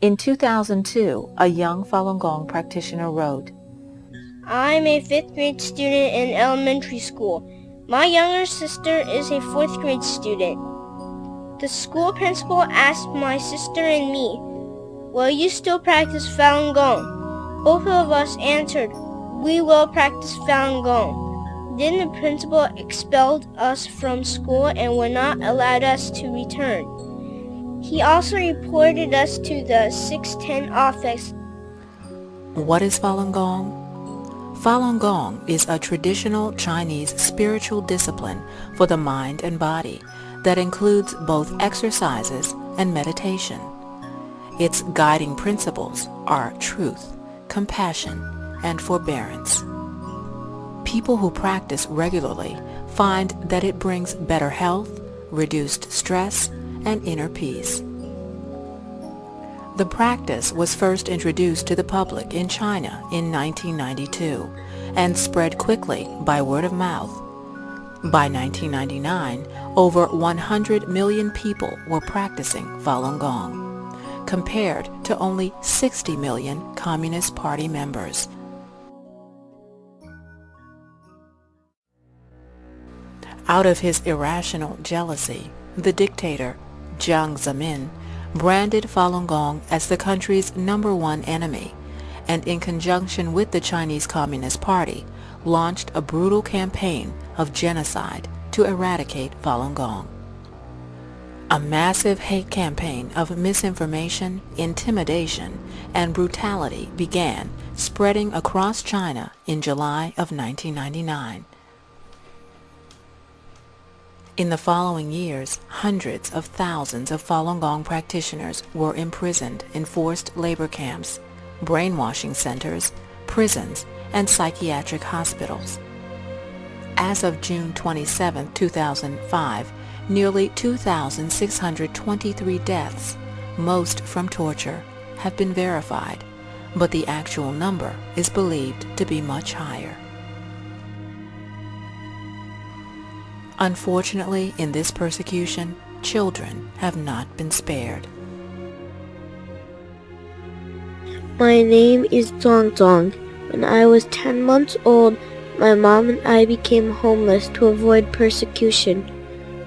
In 2002, a young Falun Gong practitioner wrote, I'm a 5th grade student in elementary school. My younger sister is a 4th grade student. The school principal asked my sister and me, "Will you still practice Falun Gong?" Both of us answered, "We will practice Falun Gong." Then the principal expelled us from school and would not allow us to return. He also reported us to the 610 office. What is Falun Gong? Falun Gong is a traditional Chinese spiritual discipline for the mind and body that includes both exercises and meditation. Its guiding principles are truth, compassion, and forbearance. People who practice regularly find that it brings better health, reduced stress, and inner peace. The practice was first introduced to the public in China in 1992 and spread quickly by word of mouth. By 1999, over 100 million people were practicing Falun Gong, compared to only 60 million Communist Party members. Out of his irrational jealousy, the dictator, Jiang Zemin, branded Falun Gong as the country's #1 enemy, and in conjunction with the Chinese Communist Party, launched a brutal campaign of genocide to eradicate Falun Gong. A massive hate campaign of misinformation, intimidation, and brutality began spreading across China in July of 1999. In the following years, hundreds of thousands of Falun Gong practitioners were imprisoned in forced labor camps, brainwashing centers, prisons, and psychiatric hospitals. As of June 27, 2005, nearly 2,623 deaths, most from torture, have been verified, but the actual number is believed to be much higher. Unfortunately, in this persecution, children have not been spared. My name is Zong Zong. When I was 10 months old, my mom and I became homeless to avoid persecution.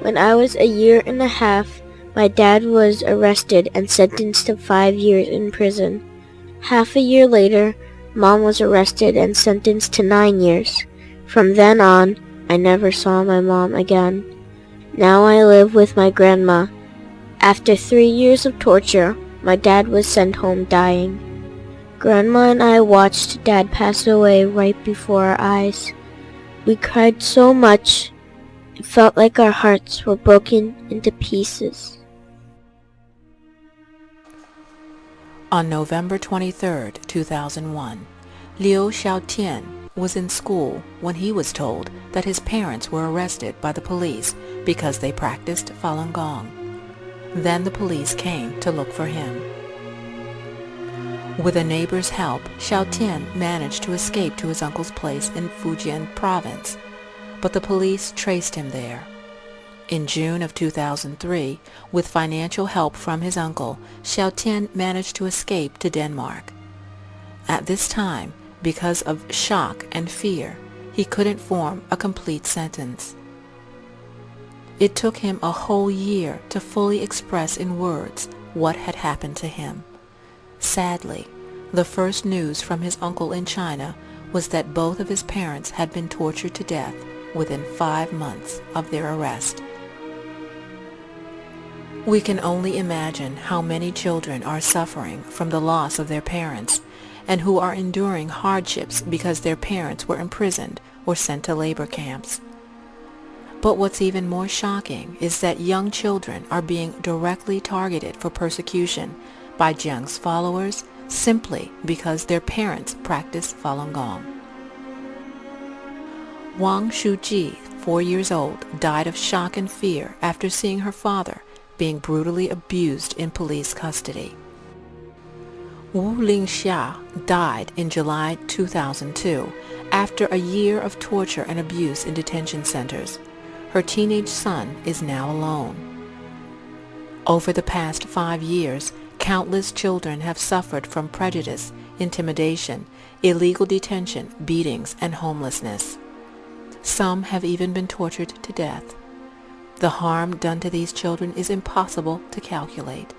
When I was a year and a half, my dad was arrested and sentenced to 5 years in prison. Half a year later, Mom was arrested and sentenced to 9 years. From then on, I never saw my mom again. Now I live with my grandma. After 3 years of torture, my dad was sent home dying. Grandma and I watched Dad pass away right before our eyes. We cried so much, it felt like our hearts were broken into pieces. On November 23, 2001, Liu Xiaotian was in school when he was told that his parents were arrested by the police because they practiced Falun Gong. Then the police came to look for him. With a neighbor's help, Xiaotian managed to escape to his uncle's place in Fujian province, but the police traced him there. In June of 2003, with financial help from his uncle, Xiaotian managed to escape to Denmark. At this time, because of shock and fear, he couldn't form a complete sentence. It took him a whole year to fully express in words what had happened to him. Sadly, the first news from his uncle in China was that both of his parents had been tortured to death within 5 months of their arrest. We can only imagine how many children are suffering from the loss of their parents and who are enduring hardships because their parents were imprisoned or sent to labor camps. But what's even more shocking is that young children are being directly targeted for persecution by Jiang's followers simply because their parents practice Falun Gong. Wang Shuji, 4 years old, died of shock and fear after seeing her father being brutally abused in police custody. Wu Lingxia died in July 2002 after a year of torture and abuse in detention centers. Her teenage son is now alone. Over the past 5 years, Countless children have suffered from prejudice, intimidation, illegal detention, beatings, and homelessness. Some have even been tortured to death. The harm done to these children is impossible to calculate.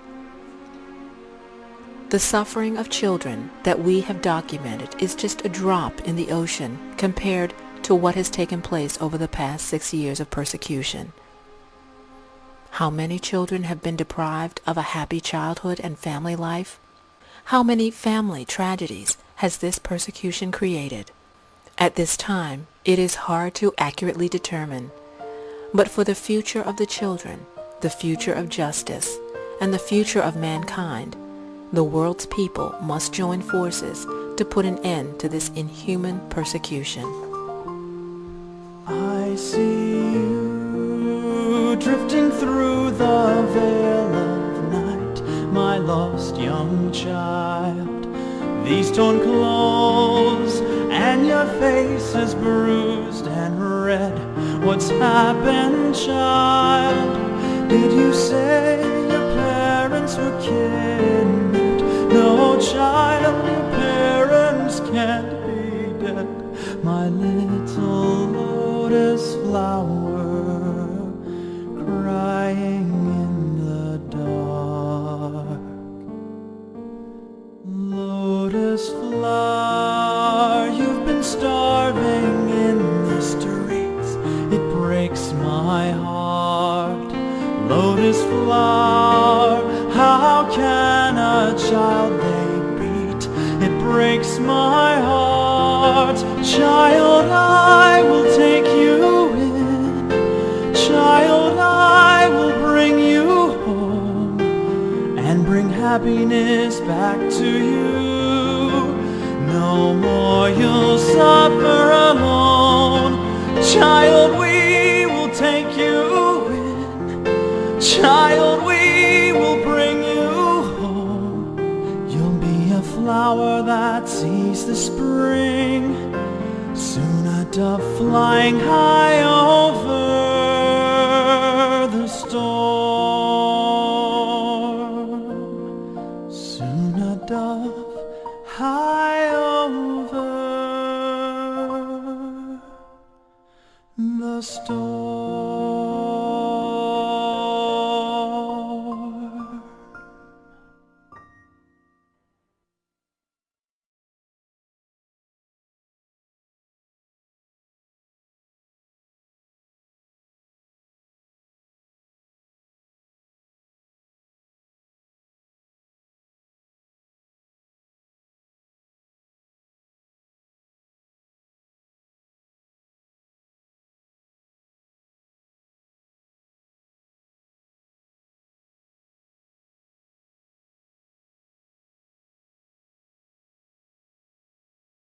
The suffering of children that we have documented is just a drop in the ocean compared to what has taken place over the past 6 years of persecution. How many children have been deprived of a happy childhood and family life? How many family tragedies has this persecution created? At this time, it is hard to accurately determine. But for the future of the children, the future of justice, and the future of mankind, the world's people must join forces to put an end to this inhuman persecution. I see you drifting through the veil of night, my lost young child. These torn clothes and your face is bruised and red. What's happened, child? Did you say your parents were kidnapped? No, child, your parents can't be dead. My little lotus flower crying in the dark. Lotus flower, you've been starving in the streets. It breaks my heart. Lotus flower, how can a child they beat? It breaks my heart. Child, I will take you in. Child, I will bring you home and bring happiness back to you. No more you'll suffer alone. Child, we will take you in. Child, we will bring you home. You'll be a flower that sees the spring, soon a dove flying high over the storm. Soon a dove high over the storm.